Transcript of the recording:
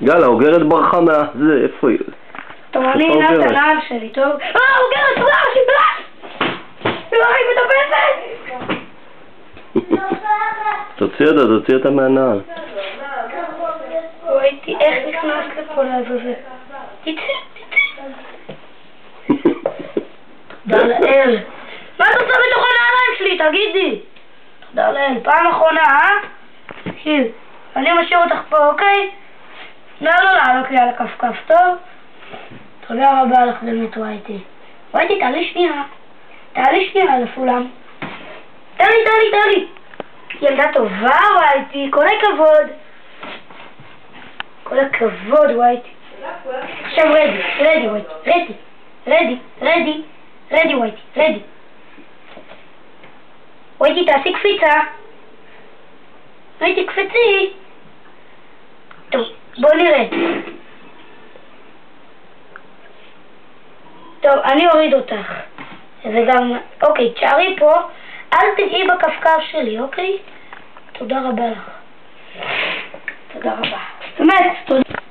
יאללה, אוגרת ברחה מהזה, איפה היא? טוב, אני אנע את הנעל שלי, טוב? אוגרת, ברח, שיבלח! לא, היא מטפסת! תוציא אותה מהנעל. ראיתי איך נכנס לכל הזה. תצא. תודה לאל. מה את עושה בתוך הנעליים שלי? תגידי. תודה לאל. פעם אחרונה, תקשיב, אני משאיר אותך פה, אוקיי? לא לעלות לי על הכפכף, טוב? תודה רבה לך באמת, וייטי. וייטי, תעלי שנייה לפולם. תעלי. ילדה טובה, וייטי. כל הכבוד. כל הכבוד, וייטי. עכשיו רדי, וייטי. רדי, וייטי. וייטי, תעשי קפיצה. וייטי, קפצי. טוב, בוא נראה. טוב, אני אוריד אותך. זה גם... אוקיי, תשארי פה. אל תגעי בכפכף שלי, אוקיי? תודה רבה לך. תודה רבה. באמת, תודה.